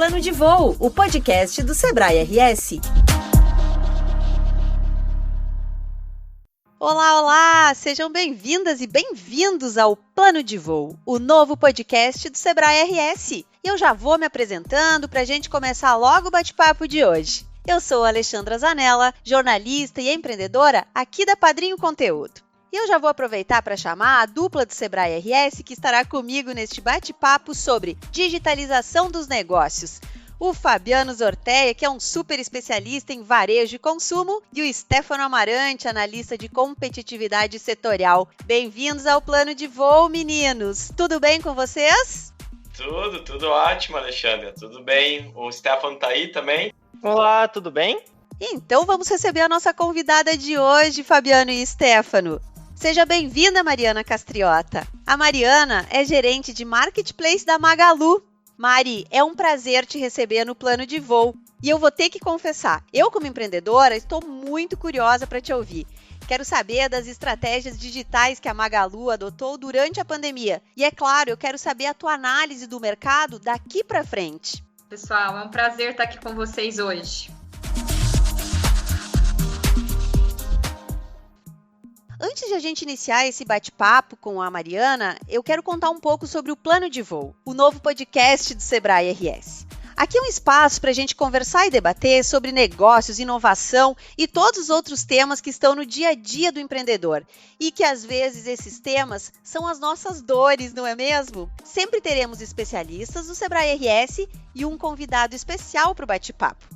Plano de Voo, o podcast do Sebrae RS. Olá, olá! Sejam bem-vindas e bem-vindos ao Plano de Voo, o novo podcast do Sebrae RS. E eu já vou me apresentando para a gente começar logo o bate-papo de hoje. Eu sou a Alexandra Zanella, jornalista e empreendedora aqui da Padrinho Conteúdo. E eu já vou aproveitar para chamar a dupla do Sebrae RS que estará comigo neste bate-papo sobre digitalização dos negócios. O Fabiano Zorteia, que é um super especialista em varejo e consumo, e o Stefano Amarante, analista de competitividade setorial. Bem-vindos ao Plano de Voo, meninos! Tudo bem com vocês? Tudo ótimo, Alexandra. Tudo bem. O Stefano tá aí também? Olá, tudo bem? Então vamos receber a nossa convidada de hoje, Fabiano e Stefano. Seja bem-vinda, Mariana Castriota. A Mariana é gerente de Marketplace da Magalu. Mari, é um prazer te receber no Plano de Voo. E eu vou ter que confessar, eu como empreendedora estou muito curiosa para te ouvir. Quero saber das estratégias digitais que a Magalu adotou durante a pandemia. E é claro, eu quero saber a tua análise do mercado daqui para frente. Pessoal, é um prazer estar aqui com vocês hoje. Antes de a gente iniciar esse bate-papo com a Mariana, eu quero contar um pouco sobre o Plano de Voo, o novo podcast do Sebrae RS. Aqui é um espaço para a gente conversar e debater sobre negócios, inovação e todos os outros temas que estão no dia a dia do empreendedor. E que às vezes esses temas são as nossas dores, não é mesmo? Sempre teremos especialistas do Sebrae RS e um convidado especial para o bate-papo.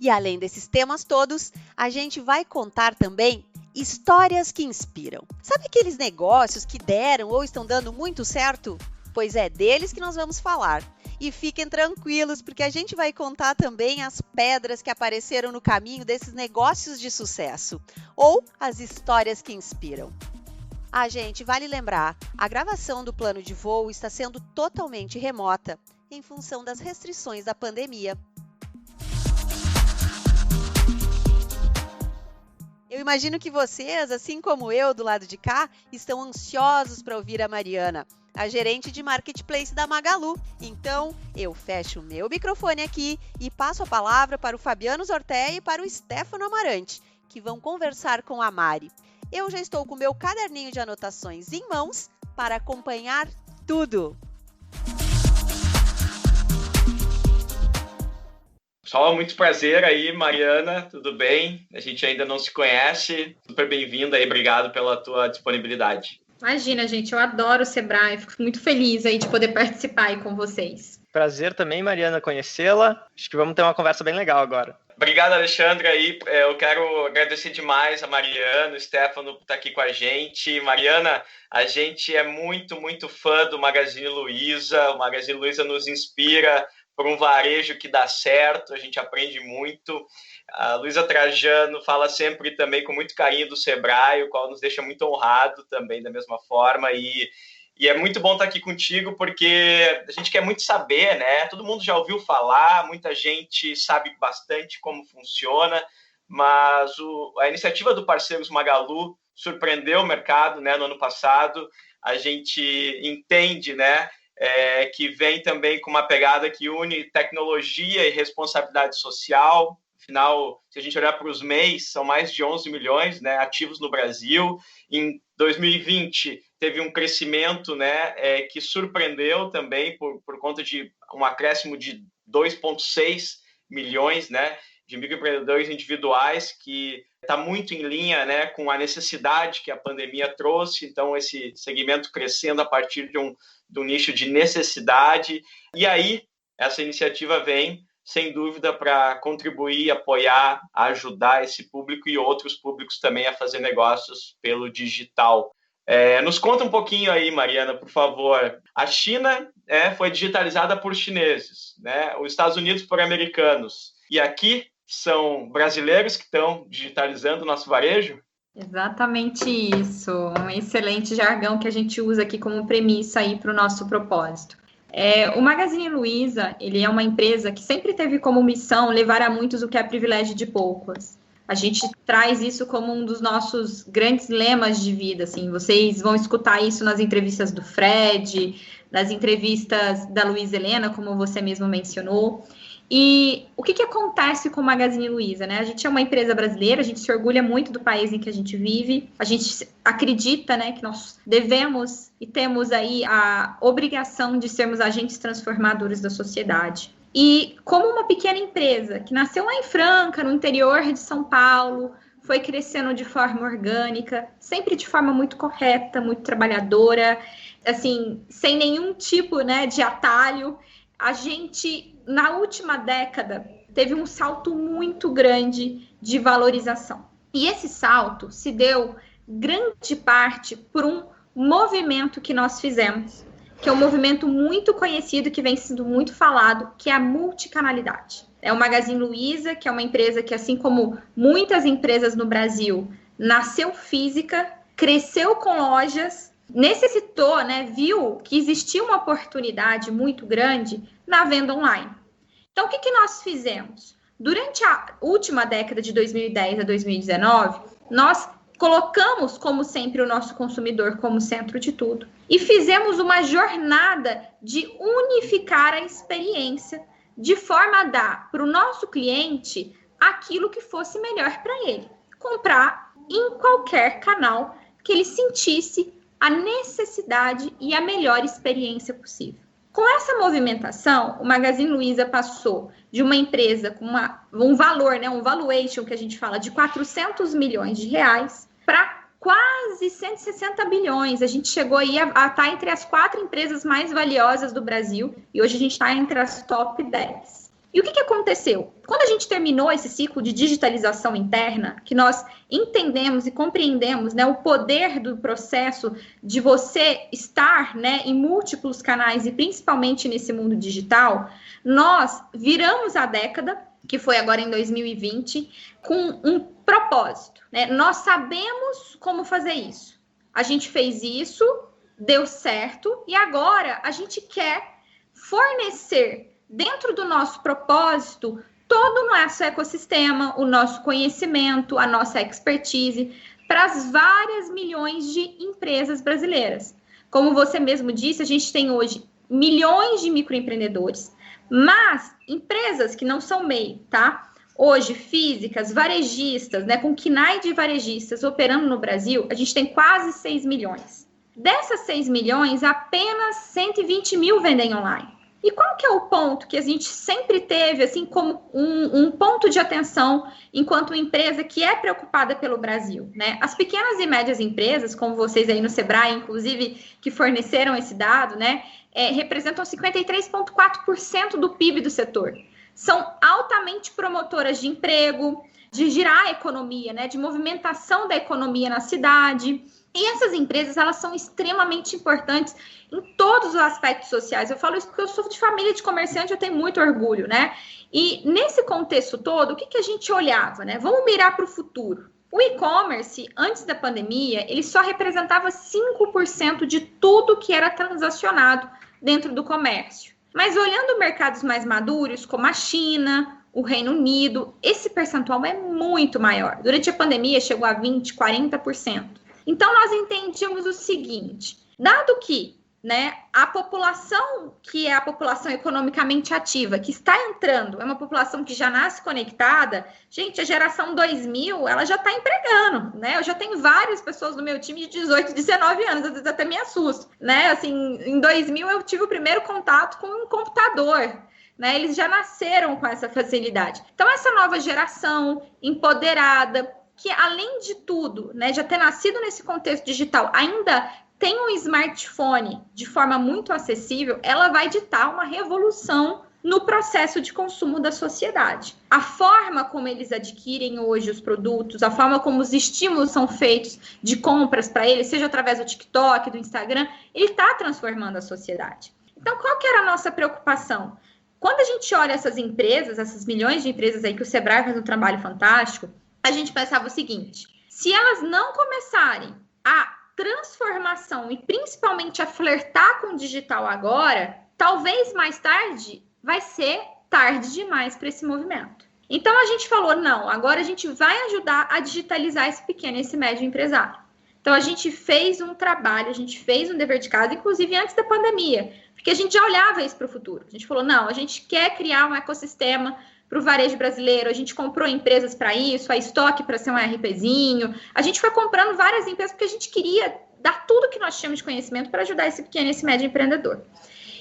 E além desses temas todos, a gente vai contar também histórias que inspiram. Sabe aqueles negócios que deram ou estão dando muito certo? Pois é deles que nós vamos falar. E fiquem tranquilos, porque a gente vai contar também as pedras que apareceram no caminho desses negócios de sucesso, ou as histórias que inspiram. Gente, vale lembrar, a gravação do Plano de Voo está sendo totalmente remota, em função das restrições da pandemia. Eu imagino que vocês, assim como eu do lado de cá, estão ansiosos para ouvir a Mariana, a gerente de Marketplace da Magalu. Então, eu fecho o meu microfone aqui e passo a palavra para o Fabiano Zorteia e para o Stefano Amarante, que vão conversar com a Mari. Eu já estou com o meu caderninho de anotações em mãos para acompanhar tudo. Pessoal, muito prazer aí, Mariana, tudo bem? A gente ainda não se conhece, super bem-vinda aí, obrigado pela tua disponibilidade. Imagina, gente, eu adoro o Sebrae, fico muito feliz aí de poder participar aí com vocês. Prazer também, Mariana, conhecê-la. Acho que vamos ter uma conversa bem legal agora. Obrigado, Alexandre. Aí, eu quero agradecer demais a Mariana, o Stefano por estar aqui com a gente. Mariana, a gente é muito, muito fã do Magazine Luiza. O Magazine Luiza nos inspira por um varejo que dá certo, a gente aprende muito. A Luiza Trajano fala sempre também com muito carinho do Sebrae, o qual nos deixa muito honrado também da mesma forma. E é muito bom estar aqui contigo, porque a gente quer muito saber, né? Todo mundo já ouviu falar, muita gente sabe bastante como funciona, mas a iniciativa do Parceiros Magalu surpreendeu o mercado, né, no ano passado. A gente entende, né, que vem também com uma pegada que une tecnologia e responsabilidade social. Afinal, se a gente olhar para os MEIs, são mais de 11 milhões, né, ativos no Brasil. Em 2020, teve um crescimento, né, que surpreendeu também por conta de um acréscimo de 2,6 milhões, né, de microempreendedores individuais, que está muito em linha, né, com a necessidade que a pandemia trouxe. Então, esse segmento crescendo a partir de um nicho de necessidade. E aí, essa iniciativa vem, sem dúvida, para contribuir, apoiar, ajudar esse público e outros públicos também a fazer negócios pelo digital. Nos conta um pouquinho aí, Mariana, por favor. A China foi digitalizada por chineses, né? Os Estados Unidos por americanos. E aqui são brasileiros que estão digitalizando o nosso varejo? Exatamente isso. Um excelente jargão que a gente usa aqui como premissa aí para o nosso propósito. O Magazine Luiza, ele é uma empresa que sempre teve como missão levar a muitos o que é privilégio de poucos. A gente traz isso como um dos nossos grandes lemas de vida, assim. Vocês vão escutar isso nas entrevistas do Fred, nas entrevistas da Luísa Helena, como você mesmo mencionou. E o que acontece com o Magazine Luiza, né? A gente é uma empresa brasileira, a gente se orgulha muito do país em que a gente vive, a gente acredita, né, que nós devemos e temos aí a obrigação de sermos agentes transformadores da sociedade. E como uma pequena empresa que nasceu lá em Franca, no interior de São Paulo, foi crescendo de forma orgânica, sempre de forma muito correta, muito trabalhadora, assim, sem nenhum tipo, né, de atalho, a gente, na última década, teve um salto muito grande de valorização. E esse salto se deu grande parte por um movimento que nós fizemos, que é um movimento muito conhecido, que vem sendo muito falado, que é a multicanalidade. É o Magazine Luiza, que é uma empresa que, assim como muitas empresas no Brasil, nasceu física, cresceu com lojas, necessitou, né, viu que existia uma oportunidade muito grande na venda online. Então, o que nós fizemos? Durante a última década de 2010 a 2019, nós colocamos, como sempre, o nosso consumidor como centro de tudo e fizemos uma jornada de unificar a experiência de forma a dar para o nosso cliente aquilo que fosse melhor para ele. Comprar em qualquer canal que ele sentisse a necessidade e a melhor experiência possível. Com essa movimentação, o Magazine Luiza passou de uma empresa com um valor, né, um valuation que a gente fala de 400 milhões de reais para quase 160 bilhões. A gente chegou aí a estar entre as 4 empresas mais valiosas do Brasil e hoje a gente está entre as top 10. E o que aconteceu? Quando a gente terminou esse ciclo de digitalização interna, que nós entendemos e compreendemos, né, o poder do processo de você estar, né, em múltiplos canais e principalmente nesse mundo digital, nós viramos a década, que foi agora em 2020, com um propósito, né? Nós sabemos como fazer isso. A gente fez isso, deu certo, e agora a gente quer fornecer dentro do nosso propósito todo o nosso ecossistema, o nosso conhecimento, a nossa expertise para as várias milhões de empresas brasileiras. Como você mesmo disse, a gente tem hoje milhões de microempreendedores, mas empresas que não são MEI, tá? Hoje, físicas, varejistas, né, com KNAI de varejistas operando no Brasil, a gente tem quase 6 milhões. Dessas 6 milhões, apenas 120 mil vendem online. E qual que é o ponto que a gente sempre teve, assim, como um ponto de atenção enquanto empresa que é preocupada pelo Brasil, né? As pequenas e médias empresas, como vocês aí no Sebrae, inclusive, que forneceram esse dado, né, representam 53,4% do PIB do setor. São altamente promotoras de emprego, de girar a economia, né, de movimentação da economia na cidade. E essas empresas, elas são extremamente importantes em todos os aspectos sociais. Eu falo isso porque eu sou de família de comerciante, eu tenho muito orgulho, né? E nesse contexto todo, o que a gente olhava, né? Vamos mirar para o futuro. O e-commerce, antes da pandemia, ele só representava 5% de tudo que era transacionado dentro do comércio. Mas olhando mercados mais maduros, como a China, o Reino Unido, esse percentual é muito maior. Durante a pandemia, chegou a 20%, 40%. Então, nós entendíamos o seguinte, dado que, né, a população que é a população economicamente ativa, que está entrando, é uma população que já nasce conectada, gente, a geração 2000, ela já está empregando, né? Eu já tenho várias pessoas no meu time de 18, 19 anos, às vezes até me assusto, né? Assim, em 2000 eu tive o primeiro contato com um computador, né? Eles já nasceram com essa facilidade. Então, essa nova geração empoderada, que além de tudo, né, já ter nascido nesse contexto digital, ainda tem um smartphone de forma muito acessível, ela vai ditar uma revolução no processo de consumo da sociedade. A forma como eles adquirem hoje os produtos, a forma como os estímulos são feitos de compras para eles, seja através do TikTok, do Instagram, ele está transformando a sociedade. Então, qual que era a nossa preocupação? Quando a gente olha essas empresas, essas milhões de empresas aí que o Sebrae faz um trabalho fantástico, a gente pensava o seguinte, se elas não começarem a transformação e principalmente a flertar com o digital agora, talvez mais tarde vai ser tarde demais para esse movimento. Então a gente falou, não, agora a gente vai ajudar a digitalizar esse pequeno e esse médio empresário. Então, a gente fez um trabalho, a gente fez um dever de casa, inclusive antes da pandemia, porque a gente já olhava isso para o futuro. A gente falou, não, a gente quer criar um ecossistema para o varejo brasileiro, a gente comprou empresas para isso, a Estoque para ser um RPzinho, a gente foi comprando várias empresas porque a gente queria dar tudo que nós tínhamos de conhecimento para ajudar esse pequeno e esse médio empreendedor.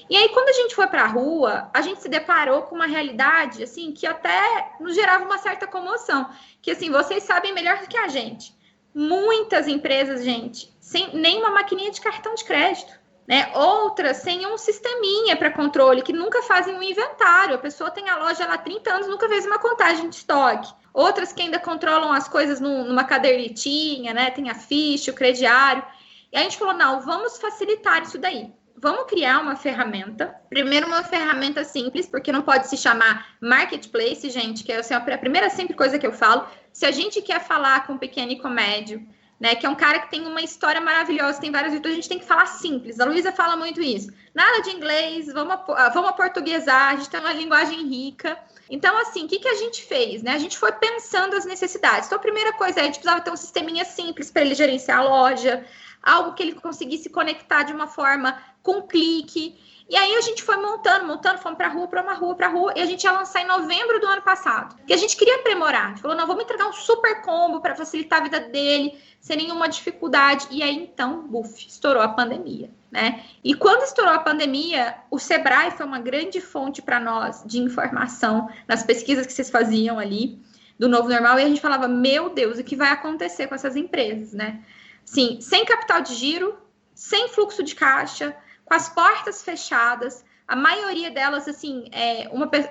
E aí, quando a gente foi para a rua, a gente se deparou com uma realidade, assim, que até nos gerava uma certa comoção, que, assim, vocês sabem melhor do que a gente. Muitas empresas, gente, sem nenhuma maquininha de cartão de crédito, né? Outras sem um sisteminha para controle, que nunca fazem um inventário. A pessoa tem a loja lá há 30 anos, nunca fez uma contagem de estoque. Outras que ainda controlam as coisas numa cadernetinha, né? Tem a ficha, o crediário. E a gente falou, não, vamos facilitar isso daí. Vamos criar uma ferramenta. Primeiro, uma ferramenta simples, porque não pode se chamar marketplace, gente, que é assim, a primeira sempre coisa que eu falo. Se a gente quer falar com o pequeno e com o médio, né, que é um cara que tem uma história maravilhosa, tem várias virtudes, a gente tem que falar simples. A Luísa fala muito isso. Nada de inglês, vamos portuguesar, a gente tem uma linguagem rica. Então, assim, o que a gente fez? Né? A gente foi pensando as necessidades. Então, a primeira coisa é, a gente precisava ter um sisteminha simples para ele gerenciar a loja, algo que ele conseguisse conectar de uma forma com clique. E aí a gente foi montando, fomos para a rua, e a gente ia lançar em novembro do ano passado. E a gente queria aprimorar. A gente falou, não, vamos entregar um super combo para facilitar a vida dele, sem nenhuma dificuldade. E aí, então, estourou a pandemia, né? E quando estourou a pandemia, o Sebrae foi uma grande fonte para nós de informação nas pesquisas que vocês faziam ali do novo normal. E a gente falava, meu Deus, o que vai acontecer com essas empresas, né? Sim, sem capital de giro, sem fluxo de caixa, com as portas fechadas, a maioria delas, assim,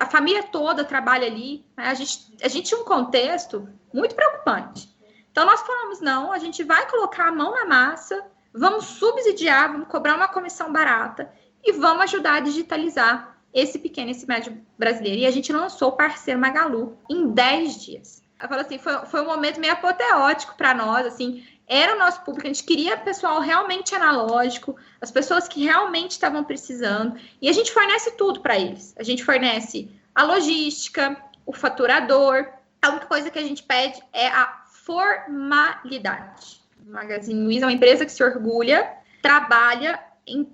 a família toda trabalha ali, né? A gente tinha um contexto muito preocupante. Então, nós falamos, não, a gente vai colocar a mão na massa, vamos subsidiar, vamos cobrar uma comissão barata e vamos ajudar a digitalizar esse pequeno, esse médio brasileiro. E a gente lançou o parceiro Magalu em 10 dias. Eu falo assim, foi um momento meio apoteótico para nós, assim, era o nosso público, a gente queria pessoal realmente analógico, as pessoas que realmente estavam precisando, e a gente fornece tudo para eles. A gente fornece a logística, o faturador. A única coisa que a gente pede é a formalidade. O Magazine Luiza é uma empresa que se orgulha, trabalha,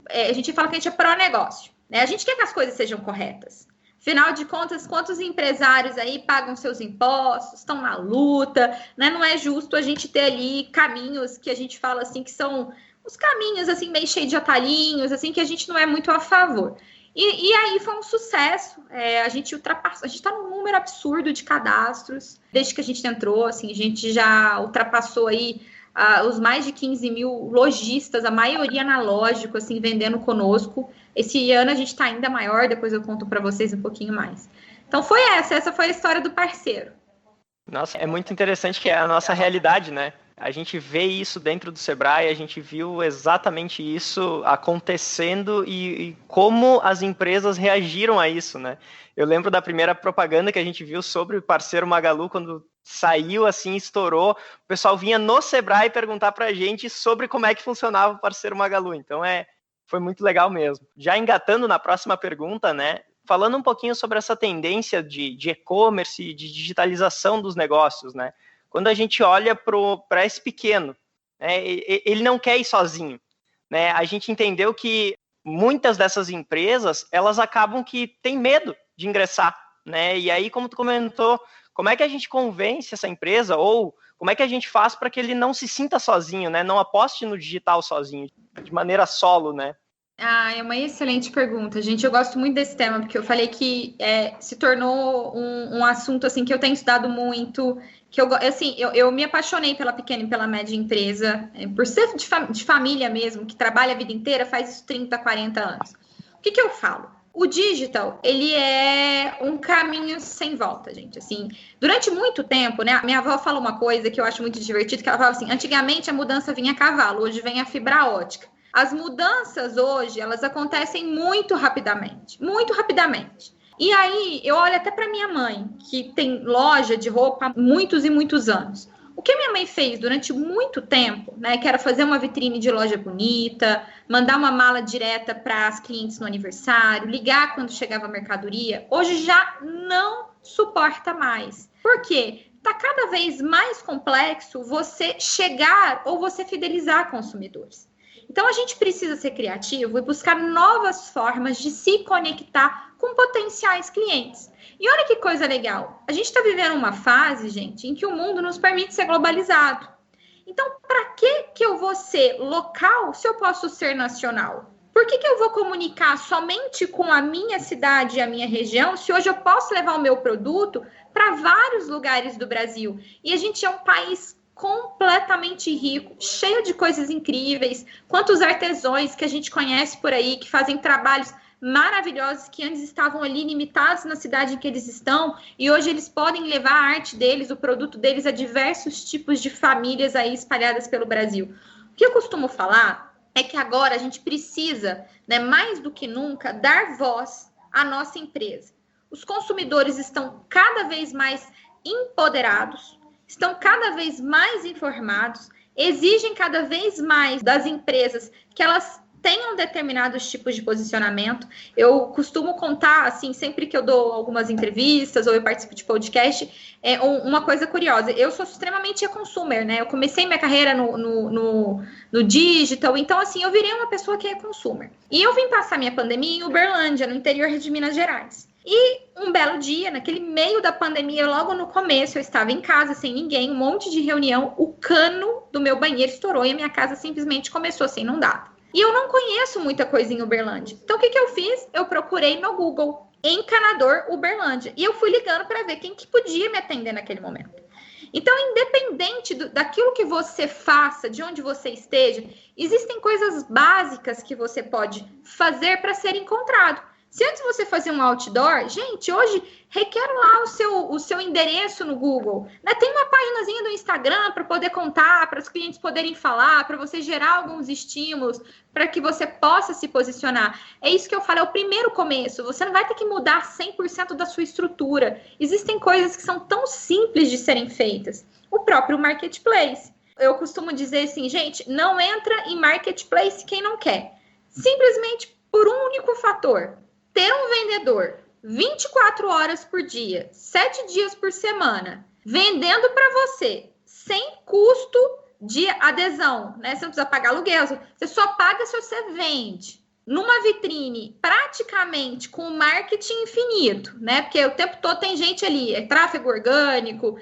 a gente fala que a gente é pró-negócio, né? A gente quer que as coisas sejam corretas. Afinal de contas, quantos empresários aí pagam seus impostos, estão na luta, né? Não é justo a gente ter ali caminhos que a gente fala assim, que são os caminhos assim, meio cheios de atalhinhos, assim, que a gente não é muito a favor. E aí foi um sucesso, a gente ultrapassou, a gente está num número absurdo de cadastros, desde que a gente entrou, assim, a gente já ultrapassou aí os mais de 15 mil lojistas, a maioria analógico, assim, vendendo conosco. Esse ano a gente está ainda maior, depois eu conto para vocês um pouquinho mais. Então foi essa foi a história do parceiro. Nossa, é muito interessante que é a nossa realidade, né? A gente vê isso dentro do Sebrae, a gente viu exatamente isso acontecendo e como as empresas reagiram a isso, né? Eu lembro da primeira propaganda que a gente viu sobre o parceiro Magalu, quando saiu assim, estourou, o pessoal vinha no Sebrae perguntar pra gente sobre como é que funcionava o parceiro Magalu. Então foi muito legal mesmo. Já engatando na próxima pergunta, né? Falando um pouquinho sobre essa tendência de e-commerce, de digitalização dos negócios, né? Quando a gente olha para esse pequeno, né, ele não quer ir sozinho, né? A gente entendeu que muitas dessas empresas, elas acabam que têm medo de ingressar, né? E aí, como tu comentou, como é que a gente convence essa empresa ou como é que a gente faz para que ele não se sinta sozinho, né? Não aposte no digital sozinho, de maneira solo, né? É uma excelente pergunta, gente. Eu gosto muito desse tema, porque eu falei que se tornou um assunto assim, que eu tenho estudado muito, que eu me apaixonei pela pequena e pela média empresa, por ser de família mesmo, que trabalha a vida inteira, faz isso 30, 40 anos. O que eu falo? O digital, ele é um caminho sem volta, gente. Assim, durante muito tempo, né? Minha avó fala uma coisa que eu acho muito divertido, que ela fala assim, antigamente a mudança vinha a cavalo, hoje vem a fibra ótica. As mudanças hoje, elas acontecem muito rapidamente, muito rapidamente. E aí, eu olho até para minha mãe, que tem loja de roupa há muitos e muitos anos. O que minha mãe fez durante muito tempo, né, que era fazer uma vitrine de loja bonita, mandar uma mala direta para as clientes no aniversário, ligar quando chegava a mercadoria, hoje já não suporta mais. Por quê? está cada vez mais complexo você chegar ou você fidelizar consumidores. Então, a gente precisa ser criativo e buscar novas formas de se conectar com potenciais clientes. E olha que coisa legal. A gente está vivendo uma fase, gente, em que o mundo nos permite ser globalizado. Então, para que eu vou ser local se eu posso ser nacional? Por que eu vou comunicar somente com a minha cidade e a minha região se hoje eu posso levar o meu produto para vários lugares do Brasil? E a gente é um país completamente rico, cheio de coisas incríveis. Quantos artesãos que a gente conhece por aí, que fazem trabalhos maravilhosos, que antes estavam ali limitados na cidade em que eles estão, e hoje eles podem levar a arte deles, o produto deles, a diversos tipos de famílias aí espalhadas pelo Brasil. O que eu costumo falar é que agora a gente precisa, né, mais do que nunca, dar voz à nossa empresa. Os consumidores estão cada vez mais empoderados, estão cada vez mais informados, exigem cada vez mais das empresas que elas tenham determinados tipos de posicionamento. Eu costumo contar, assim, sempre que eu dou algumas entrevistas ou eu participo de podcast, uma coisa curiosa. Eu sou extremamente e-consumer, né? Eu comecei minha carreira no digital, então, assim, eu virei uma pessoa que é e-consumer. E eu vim passar minha pandemia em Uberlândia, no interior de Minas Gerais. E um belo dia, naquele meio da pandemia, logo no começo, eu estava em casa sem ninguém, um monte de reunião, o cano do meu banheiro estourou e a minha casa simplesmente começou a ser inundada. E eu não conheço muita coisa em Uberlândia. Então, o que eu fiz? Eu procurei no Google, encanador Uberlândia. E eu fui ligando para ver quem que podia me atender naquele momento. Então, independente daquilo que você faça, de onde você esteja, existem coisas básicas que você pode fazer para ser encontrado. Se antes você fazia um outdoor, gente, hoje requer lá o seu endereço no Google. Né? Tem uma paginazinha do Instagram para poder contar, para os clientes poderem falar, para você gerar alguns estímulos, para que você possa se posicionar. É isso que eu falo, é o primeiro começo. Você não vai ter que mudar 100% da sua estrutura. Existem coisas que são tão simples de serem feitas. O próprio marketplace. Eu costumo dizer assim, gente, não entra em marketplace quem não quer. Simplesmente por um único fator. Ter um vendedor 24 horas por dia, 7 dias por semana, vendendo para você, sem custo de adesão, né? Você não precisa pagar aluguel, você só paga se você vende. Numa vitrine, praticamente com marketing infinito, né? Porque o tempo todo tem gente ali, é tráfego orgânico.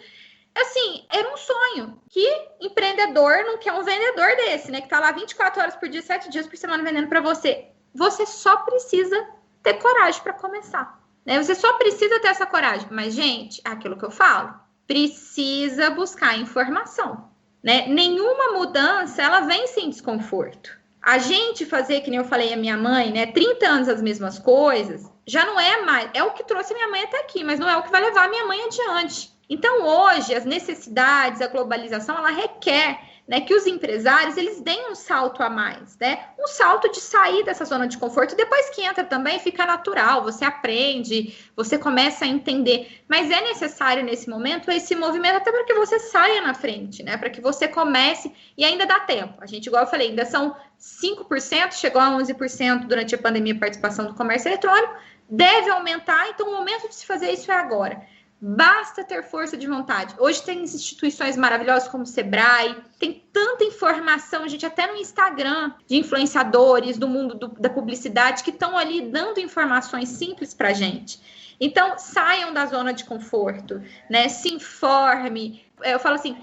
Assim, era um sonho. Que empreendedor não quer um vendedor desse, né? Que tá lá 24 horas por dia, 7 dias por semana vendendo para você. Você só precisa ter coragem para começar, né? Você só precisa ter essa coragem. Mas, gente, é aquilo que eu falo, precisa buscar informação, né? Nenhuma mudança, ela vem sem desconforto. A gente fazer, que nem eu falei a minha mãe, né? 30 anos as mesmas coisas, já não é mais, é o que trouxe minha mãe até aqui, mas não é o que vai levar a minha mãe adiante. Então, hoje, as necessidades, a globalização, ela requer, né, que os empresários, eles deem um salto a mais, né? Um salto de sair dessa zona de conforto. Depois que entra também, fica natural, você aprende, você começa a entender. Mas é necessário, nesse momento, esse movimento até para que você saia na frente, né? Para que você comece, e ainda dá tempo. A gente, igual eu falei, ainda são 5%, chegou a 11% durante a pandemia a participação do comércio eletrônico, deve aumentar, então o momento de se fazer isso é agora. Basta ter força de vontade. Hoje tem instituições maravilhosas como o Sebrae, tem tanta informação, gente, até no Instagram, de influenciadores do mundo da publicidade que estão ali dando informações simples para a gente. Então, saiam da zona de conforto, né? Se informe. Eu falo assim,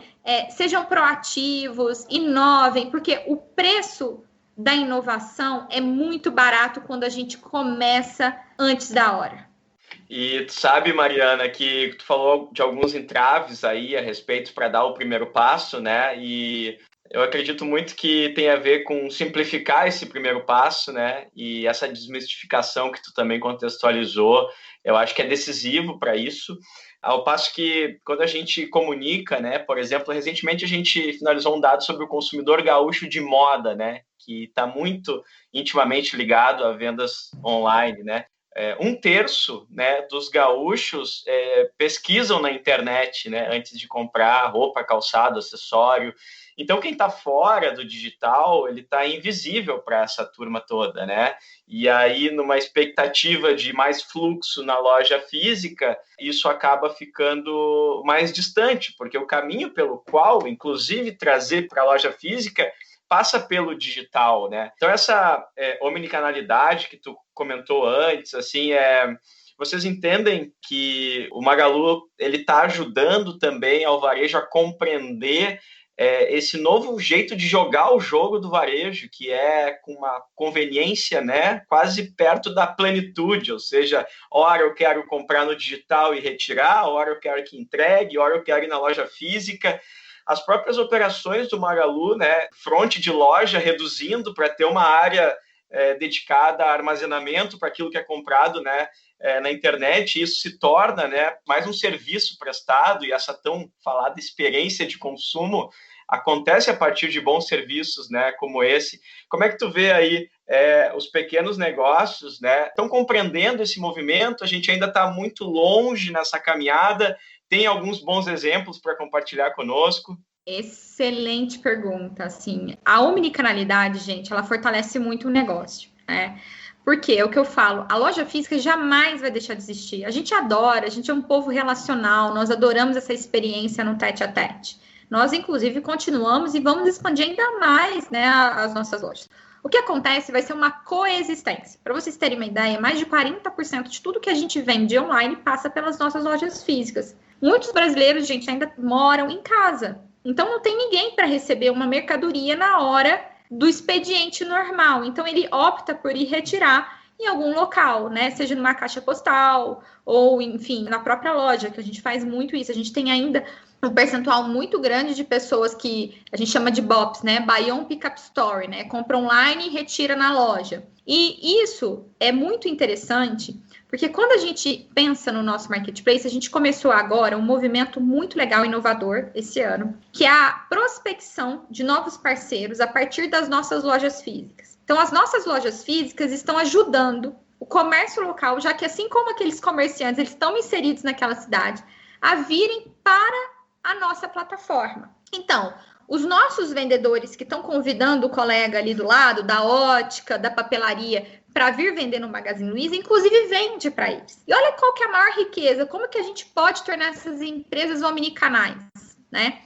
sejam proativos, inovem, porque o preço da inovação é muito barato quando a gente começa antes da hora. E tu sabe, Mariana, que tu falou de alguns entraves aí a respeito para dar o primeiro passo, né? E eu acredito muito que tem a ver com simplificar esse primeiro passo, né? E essa desmistificação que tu também contextualizou, eu acho que é decisivo para isso. Ao passo que, quando a gente comunica, né? Por exemplo, recentemente a gente finalizou um dado sobre o consumidor gaúcho de moda, né? Que está muito intimamente ligado a vendas online, né? 1/3, né, dos gaúchos pesquisam na internet, né, antes de comprar roupa, calçado, acessório. Então, quem está fora do digital, ele está invisível para essa turma toda, né? E aí, numa expectativa de mais fluxo na loja física, isso acaba ficando mais distante, porque o caminho pelo qual, inclusive, trazer para a loja física passa pelo digital, né? Então, essa omnicanalidade que tu comentou antes, assim, vocês entendem que o Magalu ele está ajudando também ao varejo a compreender esse novo jeito de jogar o jogo do varejo, que é com uma conveniência, né, quase perto da plenitude, ou seja, hora eu quero comprar no digital e retirar, hora eu quero que entregue, hora eu quero ir na loja física. As próprias operações do Magalu, né, front de loja reduzindo para ter uma área dedicada a armazenamento para aquilo que é comprado, né, na internet, e isso se torna, né, mais um serviço prestado, e essa tão falada experiência de consumo acontece a partir de bons serviços, né, como esse. Como é que tu vê aí os pequenos negócios, né, estão compreendendo esse movimento? A gente ainda está muito longe nessa caminhada. Tem alguns bons exemplos para compartilhar conosco? Excelente pergunta, assim, a omnicanalidade, gente, ela fortalece muito o negócio, né? Porque é o que eu falo, a loja física jamais vai deixar de existir. A gente adora, a gente é um povo relacional, nós adoramos essa experiência no tete-a-tete. Nós, inclusive, continuamos e vamos expandir ainda mais, né, as nossas lojas. O que acontece vai ser uma coexistência. Para vocês terem uma ideia, mais de 40% de tudo que a gente vende online passa pelas nossas lojas físicas. Muitos brasileiros, gente, ainda moram em casa. Então, não tem ninguém para receber uma mercadoria na hora do expediente normal. Então, ele opta por ir retirar em algum local, né? Seja numa caixa postal ou, enfim, na própria loja, que a gente faz muito isso. A gente tem ainda um percentual muito grande de pessoas que a gente chama de BOPs, né? Buy on Pickup Store, né? Compra online e retira na loja. E isso é muito interessante, porque quando a gente pensa no nosso marketplace, a gente começou agora um movimento muito legal e inovador esse ano, que é a prospecção de novos parceiros a partir das nossas lojas físicas. Então, as nossas lojas físicas estão ajudando o comércio local, já que assim como aqueles comerciantes, eles estão inseridos naquela cidade, a virem para a nossa plataforma. Então, os nossos vendedores que estão convidando o colega ali do lado, da ótica, da papelaria, para vir vender no Magazine Luiza, inclusive vende para eles. E olha qual que é a maior riqueza, como que a gente pode tornar essas empresas omnicanais, né?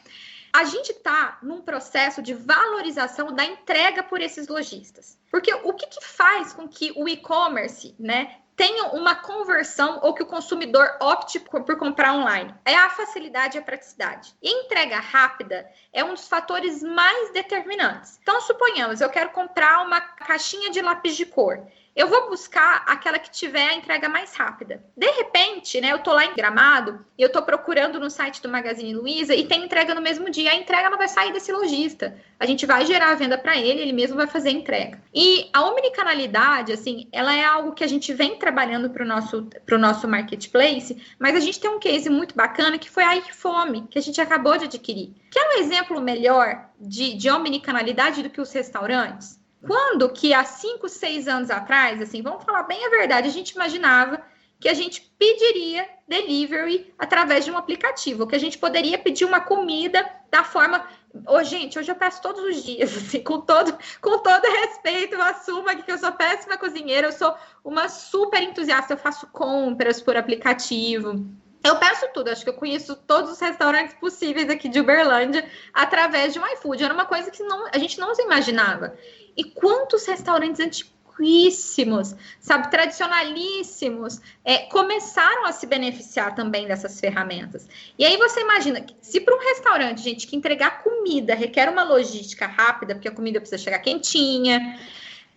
A gente está num processo de valorização da entrega por esses lojistas. Porque o que faz com que o e-commerce, né, tenha uma conversão ou que o consumidor opte por comprar online? É a facilidade e a praticidade. E a entrega rápida é um dos fatores mais determinantes. Então, suponhamos, eu quero comprar uma caixinha de lápis de cor. Eu vou buscar aquela que tiver a entrega mais rápida. De repente, né, eu tô lá em Gramado e eu tô procurando no site do Magazine Luiza e tem entrega no mesmo dia. A entrega não vai sair desse lojista. A gente vai gerar a venda para ele, ele mesmo vai fazer a entrega. E a omnicanalidade, assim, ela é algo que a gente vem trabalhando pro nosso marketplace, mas a gente tem um case muito bacana que foi a iFome, que a gente acabou de adquirir. Que é um exemplo melhor de omnicanalidade do que os restaurantes. Quando que há 5, 6 anos atrás, assim, vamos falar bem a verdade, a gente imaginava que a gente pediria delivery através de um aplicativo, que a gente poderia pedir uma comida da forma... Gente, hoje eu peço todos os dias, assim, com todo respeito, eu assumo que eu sou péssima cozinheira, eu sou uma super entusiasta, eu faço compras por aplicativo. Eu peço tudo, acho que eu conheço todos os restaurantes possíveis aqui de Uberlândia através de um iFood. Era uma coisa que a gente não se imaginava. E quantos restaurantes antiquíssimos, sabe, tradicionalíssimos, começaram a se beneficiar também dessas ferramentas. E aí você imagina, que se para um restaurante, gente, que entregar comida requer uma logística rápida, porque a comida precisa chegar quentinha,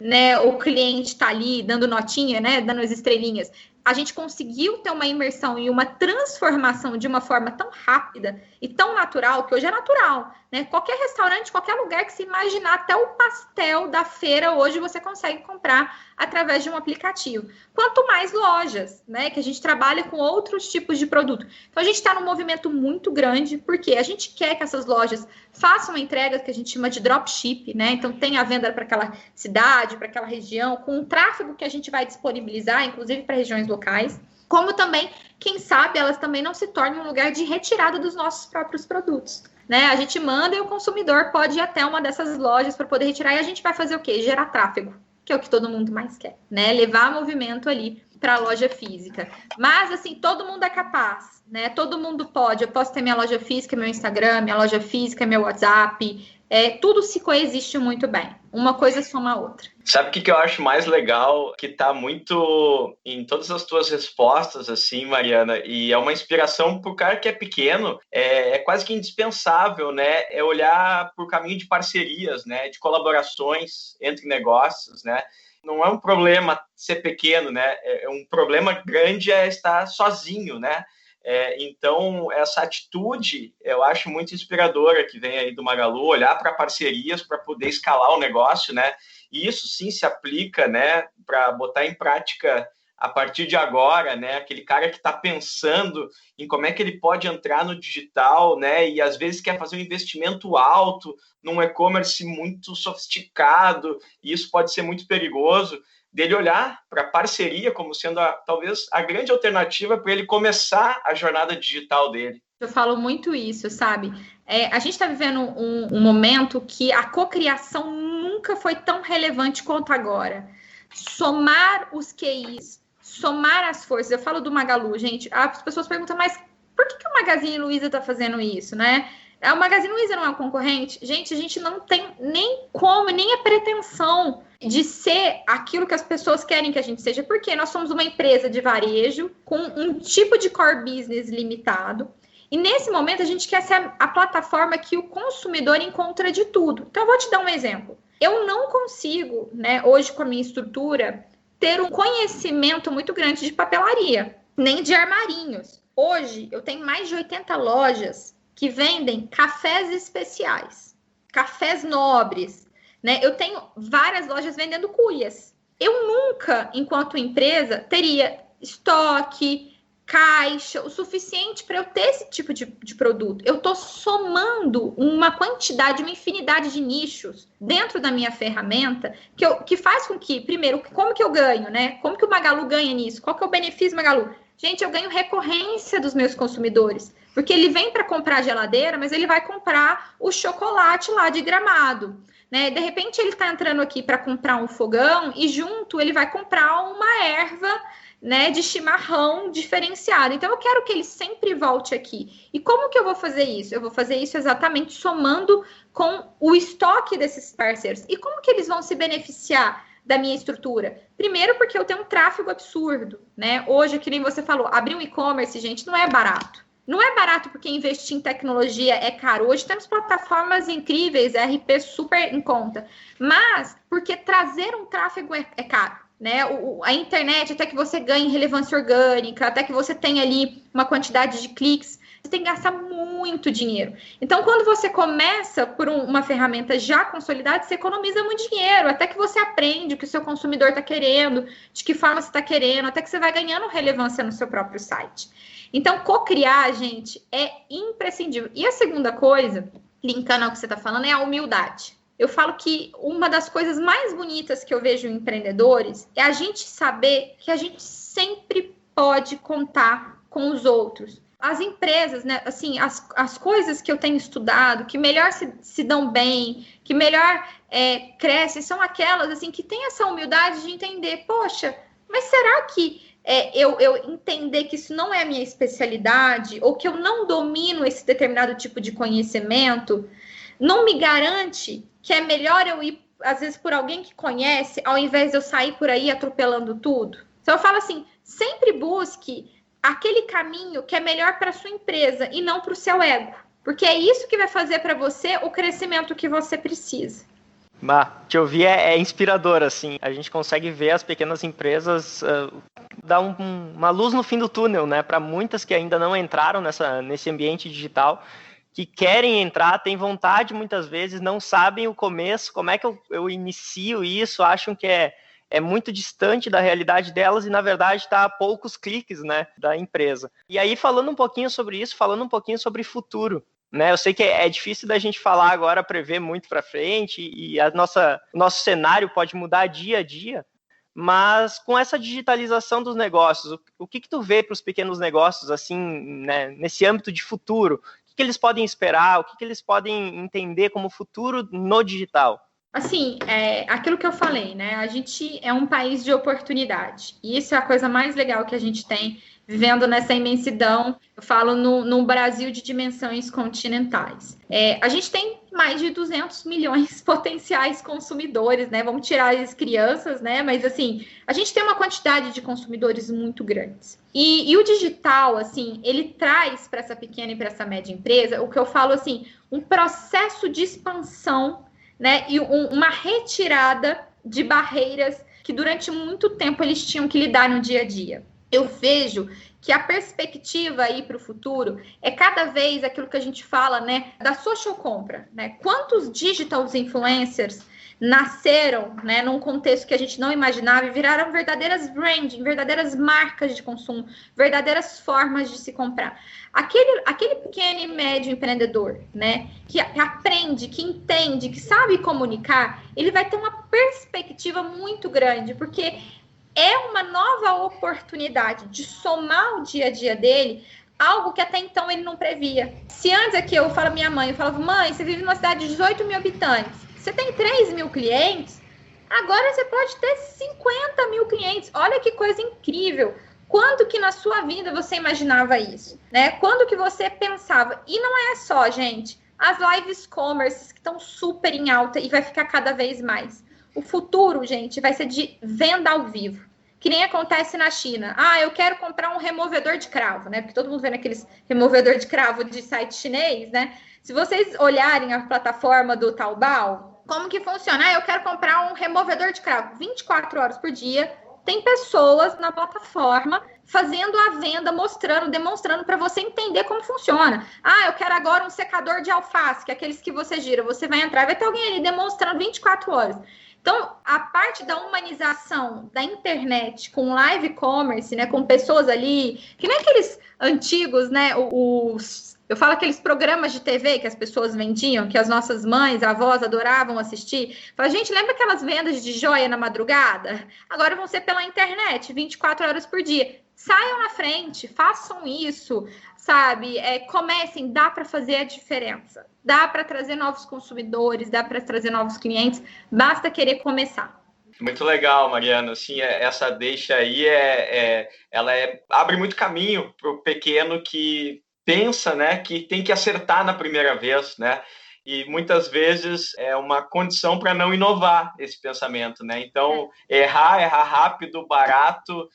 né, o cliente está ali dando notinha, né, dando as estrelinhas, a gente conseguiu ter uma imersão e uma transformação de uma forma tão rápida e tão natural, que hoje é natural, né? Qualquer restaurante, qualquer lugar que se imaginar, até o pastel da feira, hoje você consegue comprar através de um aplicativo. Quanto mais lojas, né? Que a gente trabalha com outros tipos de produto. Então, a gente está num movimento muito grande, porque a gente quer que essas lojas façam uma entrega que a gente chama de dropship, né? Então, tem a venda para aquela cidade, para aquela região, com um tráfego que a gente vai disponibilizar, inclusive para regiões locais, como também, quem sabe, elas também não se tornem um lugar de retirada dos nossos próprios produtos, né? A gente manda e o consumidor pode ir até uma dessas lojas para poder retirar, e a gente vai fazer o quê? Gerar tráfego, que é o que todo mundo mais quer, né? Levar movimento ali para a loja física. Mas, assim, todo mundo é capaz, né? Todo mundo pode. Eu posso ter minha loja física, meu Instagram, minha loja física, meu WhatsApp. Tudo se coexiste muito bem. Uma coisa soma a outra. Sabe o que eu acho mais legal? Que tá muito em todas as tuas respostas, assim, Mariana, e é uma inspiração pro cara que é pequeno, é quase que indispensável, né? É olhar pro caminho de parcerias, né? De colaborações entre negócios, né? Não é um problema ser pequeno, né? É um problema grande estar sozinho, né? Então, essa atitude eu acho muito inspiradora que vem aí do Magalu, olhar para parcerias para poder escalar o negócio, né? E isso sim se aplica, né, para botar em prática a partir de agora, né? Aquele cara que está pensando em como é que ele pode entrar no digital, né? E às vezes quer fazer um investimento alto num e-commerce muito sofisticado, e isso pode ser muito perigoso, dele olhar para a parceria como sendo talvez a grande alternativa para ele começar a jornada digital dele. Eu falo muito isso, sabe? A gente está vivendo um momento que a cocriação nunca foi tão relevante quanto agora. Somar os QIs, somar as forças. Eu falo do Magalu, gente. As pessoas perguntam, mas por que o Magazine Luiza está fazendo isso, né? O Magazine Luiza não é um concorrente? Gente, a gente não tem nem como, nem a pretensão de ser aquilo que as pessoas querem que a gente seja, porque nós somos uma empresa de varejo com um tipo de core business limitado, e nesse momento a gente quer ser a plataforma que o consumidor encontra de tudo. Então eu vou te dar um exemplo. Eu não consigo, né, hoje com a minha estrutura, ter um conhecimento muito grande de papelaria, nem de armarinhos. Hoje eu tenho mais de 80 lojas que vendem cafés especiais, cafés nobres, né? Eu tenho várias lojas vendendo cuias. Eu nunca, enquanto empresa, teria estoque, caixa, o suficiente para eu ter esse tipo de produto. Eu estou somando uma quantidade, uma infinidade de nichos dentro da minha ferramenta que faz com que, primeiro, como que eu ganho, né? Como que o Magalu ganha nisso? Qual que é o benefício do Magalu? Gente, eu ganho recorrência dos meus consumidores, porque ele vem para comprar geladeira, mas ele vai comprar o chocolate lá de Gramado, né? De repente ele está entrando aqui para comprar um fogão e junto ele vai comprar uma erva, né, de chimarrão diferenciado. Então eu quero que ele sempre volte aqui. E como que eu vou fazer isso? Eu vou fazer isso exatamente somando com o estoque desses parceiros. E como que eles vão se beneficiar da minha estrutura? Primeiro, porque eu tenho um tráfego absurdo, né? Hoje, que nem você falou, abrir um e-commerce, gente, não é barato. Não é barato porque investir em tecnologia é caro. Hoje temos plataformas incríveis, RP super em conta. Mas porque trazer um tráfego é caro, né? A internet, até que você ganhe relevância orgânica, até que você tenha ali uma quantidade de cliques, você tem que gastar muito dinheiro. Então, quando você começa por uma ferramenta já consolidada, você economiza muito dinheiro, até que você aprende o que o seu consumidor está querendo, de que forma você está querendo, até que você vai ganhando relevância no seu próprio site. Então, cocriar, gente, é imprescindível. E a segunda coisa, linkando ao que você está falando, é a humildade. Eu falo que uma das coisas mais bonitas que eu vejo em empreendedores é a gente saber que a gente sempre pode contar com os outros. As empresas, né, assim, as coisas que eu tenho estudado, que melhor se dão bem, que melhor crescem, são aquelas assim, que têm essa humildade de entender, poxa, mas será que eu entender que isso não é a minha especialidade, ou que eu não domino esse determinado tipo de conhecimento, não me garante que é melhor eu ir, às vezes, por alguém que conhece, ao invés de eu sair por aí atropelando tudo? Então eu falo assim, sempre busque aquele caminho que é melhor para a sua empresa e não para o seu ego. Porque é isso que vai fazer para você o crescimento que você precisa. Te ouvir é inspirador, assim. A gente consegue ver as pequenas empresas dar uma luz no fim do túnel, né? Para muitas que ainda não entraram nesse ambiente digital, que querem entrar, têm vontade muitas vezes, não sabem o começo, como é que eu inicio isso, acham que é muito distante da realidade delas e, na verdade, está a poucos cliques, né, da empresa. E aí, falando um pouquinho sobre isso, falando um pouquinho sobre futuro, né? Eu sei que é difícil da gente falar agora, prever muito para frente, e o nosso cenário pode mudar dia a dia, mas com essa digitalização dos negócios, o que tu vê para os pequenos negócios, assim, né, nesse âmbito de futuro? O que eles podem esperar? O que eles podem entender como futuro no digital? Assim, aquilo que eu falei, né? A gente é um país de oportunidade. E isso é a coisa mais legal que a gente tem vivendo nessa imensidão. Eu falo no Brasil de dimensões continentais. A gente tem mais de 200 milhões potenciais consumidores, né? Vamos tirar as crianças, né? Mas, assim, a gente tem uma quantidade de consumidores muito grandes. E o digital, assim, ele traz para essa pequena e para essa média empresa, o que eu falo, assim, um processo de expansão, né, e uma retirada de barreiras que durante muito tempo eles tinham que lidar no dia a dia. Eu vejo que a perspectiva aí para o futuro é cada vez aquilo que a gente fala, né, da social compra, né? Quantos digital influencers nasceram, né, num contexto que a gente não imaginava e viraram verdadeiras branding, verdadeiras marcas de consumo, verdadeiras formas de se comprar. Aquele pequeno e médio empreendedor, né, que aprende, que entende, que sabe comunicar, ele vai ter uma perspectiva muito grande, porque é uma nova oportunidade de somar o dia a dia dele, algo que até então ele não previa. Se antes aqui eu falo minha mãe, eu falava, mãe, você vive numa cidade de 18 mil habitantes, você tem 3 mil clientes, agora você pode ter 50 mil clientes. Olha que coisa incrível. Quando que na sua vida você imaginava isso, né? Quando que você pensava? E não é só, gente, as lives commerce que estão super em alta e vai ficar cada vez mais. O futuro, gente, vai ser de venda ao vivo. Que nem acontece na China. Eu quero comprar um removedor de cravo, né? Porque todo mundo vê naqueles removedor de cravo de site chinês, né? Se vocês olharem a plataforma do Taobao, como que funciona? Eu quero comprar um removedor de cravo 24 horas por dia. Tem pessoas na plataforma fazendo a venda, demonstrando para você entender como funciona. Eu quero agora um secador de alface, que é aqueles que você gira. Você vai entrar, vai ter alguém ali demonstrando 24 horas. Então, a parte da humanização da internet com live commerce, né, com pessoas ali, que nem aqueles antigos, né, eu falo aqueles programas de TV que as pessoas vendiam, que as nossas mães, avós adoravam assistir. Fala, gente, lembra aquelas vendas de joia na madrugada? Agora vão ser pela internet, 24 horas por dia. Saiam na frente, façam isso, sabe? Comecem, dá para fazer a diferença. Dá para trazer novos consumidores, dá para trazer novos clientes, basta querer começar. Muito legal, Mariana. Assim, essa deixa aí, ela abre muito caminho para o pequeno que pensa, né, que tem que acertar na primeira vez, né? E muitas vezes é uma condição para não inovar esse pensamento, né? Então, errar rápido, barato,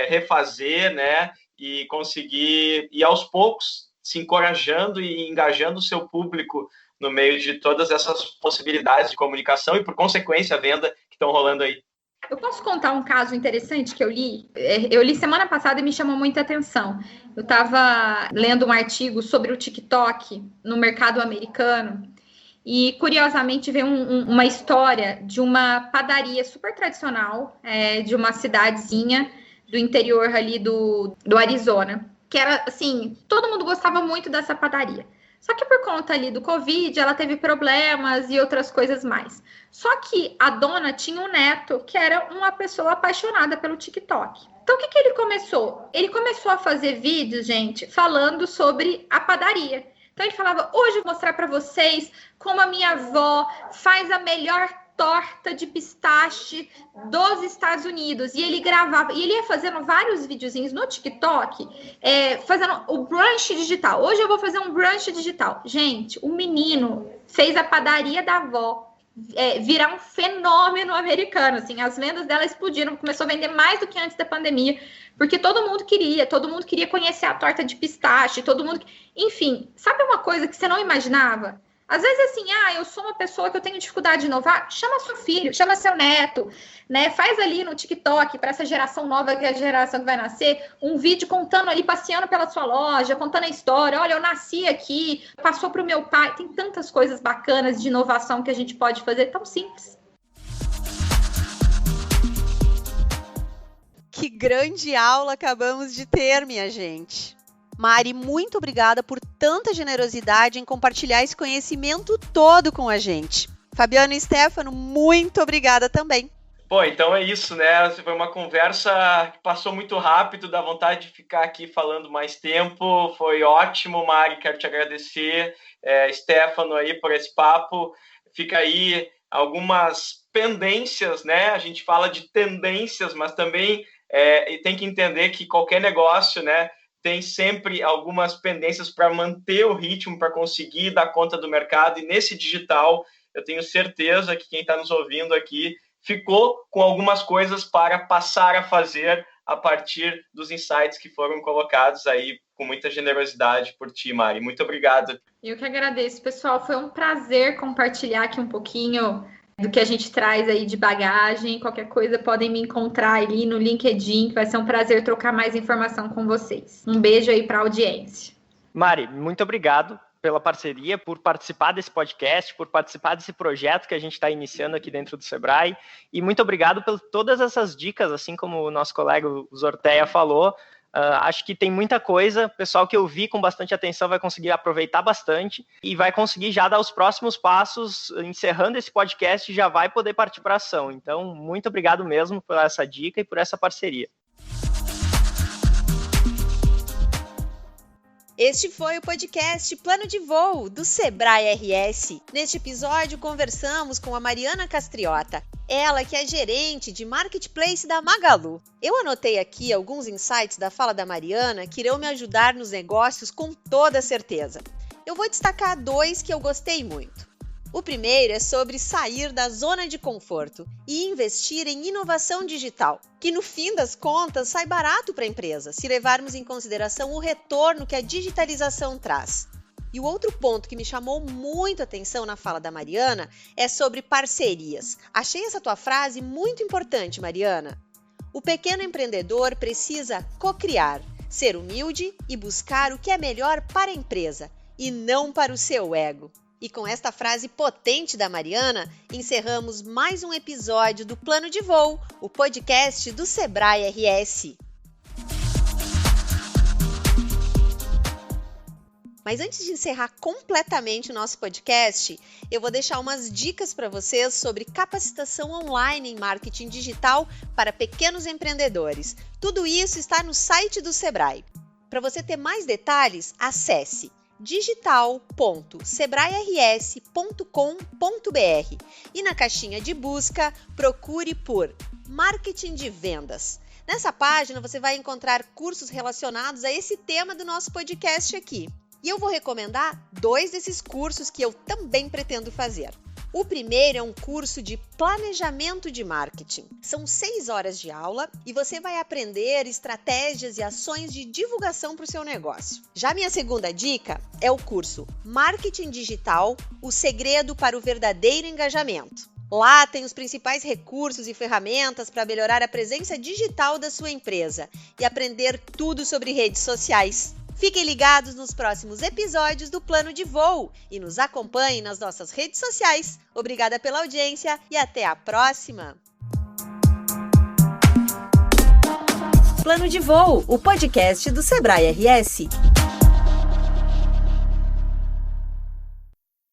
refazer, né? E conseguir ir aos poucos se encorajando e engajando o seu público no meio de todas essas possibilidades de comunicação e, por consequência, a venda que estão rolando aí. Eu posso contar um caso interessante que eu li? Eu li semana passada e me chamou muita atenção. Eu estava lendo um artigo sobre o TikTok no mercado americano e, curiosamente, veio uma história de uma padaria super tradicional, de uma cidadezinha do interior ali do Arizona, que era, assim, todo mundo gostava muito dessa padaria. Só que por conta ali do Covid, ela teve problemas e outras coisas mais. Só que a dona tinha um neto que era uma pessoa apaixonada pelo TikTok. Então, o que ele começou? Ele começou a fazer vídeos, gente, falando sobre a padaria. Então, ele falava, hoje eu vou mostrar para vocês como a minha avó faz a melhor torta de pistache dos Estados Unidos. E ele gravava, e ele ia fazendo vários videozinhos no TikTok, fazendo o brunch digital. Hoje eu vou fazer um brunch digital. Gente, o menino fez a padaria da avó virar um fenômeno americano, assim, as vendas dela explodiram, começou a vender mais do que antes da pandemia, porque todo mundo queria conhecer a torta de pistache, enfim, sabe uma coisa que você não imaginava? Às vezes, assim, eu sou uma pessoa que eu tenho dificuldade de inovar, chama seu filho, chama seu neto, né? Faz ali no TikTok, para essa geração nova, que é a geração que vai nascer, um vídeo contando ali, passeando pela sua loja, contando a história. Olha, eu nasci aqui, passou para o meu pai. Tem tantas coisas bacanas de inovação que a gente pode fazer, tão simples. Que grande aula acabamos de ter, minha gente. Mari, muito obrigada por tanta generosidade em compartilhar esse conhecimento todo com a gente. Fabiano e Stefano, muito obrigada também. Pô, então é isso, né? Foi uma conversa que passou muito rápido, dá vontade de ficar aqui falando mais tempo. Foi ótimo, Mari, quero te agradecer. Stefano aí por esse papo. Fica aí algumas pendências, né? A gente fala de tendências, mas também tem que entender que qualquer negócio, né, tem sempre algumas pendências para manter o ritmo, para conseguir dar conta do mercado. E nesse digital, eu tenho certeza que quem está nos ouvindo aqui ficou com algumas coisas para passar a fazer a partir dos insights que foram colocados aí com muita generosidade por ti, Mari. Muito obrigado. Eu que agradeço, pessoal. Foi um prazer compartilhar aqui um pouquinho do que a gente traz aí de bagagem. Qualquer coisa podem me encontrar ali no LinkedIn, que vai ser um prazer trocar mais informação com vocês. Um beijo aí para a audiência. Mari, muito obrigado pela parceria, por participar desse podcast, por participar desse projeto que a gente está iniciando aqui dentro do Sebrae, e muito obrigado por todas essas dicas, assim como o nosso colega Zorteia falou. Acho que tem muita coisa, o pessoal que eu vi com bastante atenção vai conseguir aproveitar bastante e vai conseguir já dar os próximos passos, encerrando esse podcast, já vai poder partir para a ação. Então, muito obrigado mesmo por essa dica e por essa parceria. Este foi o podcast Plano de Voo, do Sebrae RS. Neste episódio, conversamos com a Mariana Castriota, ela que é gerente de Marketplace da Magalu. Eu anotei aqui alguns insights da fala da Mariana que irão me ajudar nos negócios com toda certeza. Eu vou destacar 2 que eu gostei muito. O primeiro é sobre sair da zona de conforto e investir em inovação digital, que no fim das contas sai barato para a empresa, se levarmos em consideração o retorno que a digitalização traz. E o outro ponto que me chamou muito a atenção na fala da Mariana é sobre parcerias. Achei essa tua frase muito importante, Mariana. O pequeno empreendedor precisa co-criar, ser humilde e buscar o que é melhor para a empresa e não para o seu ego. E com esta frase potente da Mariana, encerramos mais um episódio do Plano de Voo, o podcast do Sebrae RS. Mas antes de encerrar completamente o nosso podcast, eu vou deixar umas dicas para vocês sobre capacitação online em marketing digital para pequenos empreendedores. Tudo isso está no site do Sebrae. Para você ter mais detalhes, acesse digital.sebrae-rs.com.br e na caixinha de busca procure por Marketing de Vendas. Nessa página você vai encontrar cursos relacionados a esse tema do nosso podcast aqui. E eu vou recomendar 2 desses cursos que eu também pretendo fazer. O primeiro é um curso de planejamento de marketing. São 6 horas de aula e você vai aprender estratégias e ações de divulgação para o seu negócio. Já minha segunda dica é o curso Marketing Digital, o segredo para o verdadeiro engajamento. Lá tem os principais recursos e ferramentas para melhorar a presença digital da sua empresa e aprender tudo sobre redes sociais. Fiquem ligados nos próximos episódios do Plano de Voo e nos acompanhem nas nossas redes sociais. Obrigada pela audiência e até a próxima! Plano de Voo, o podcast do Sebrae RS.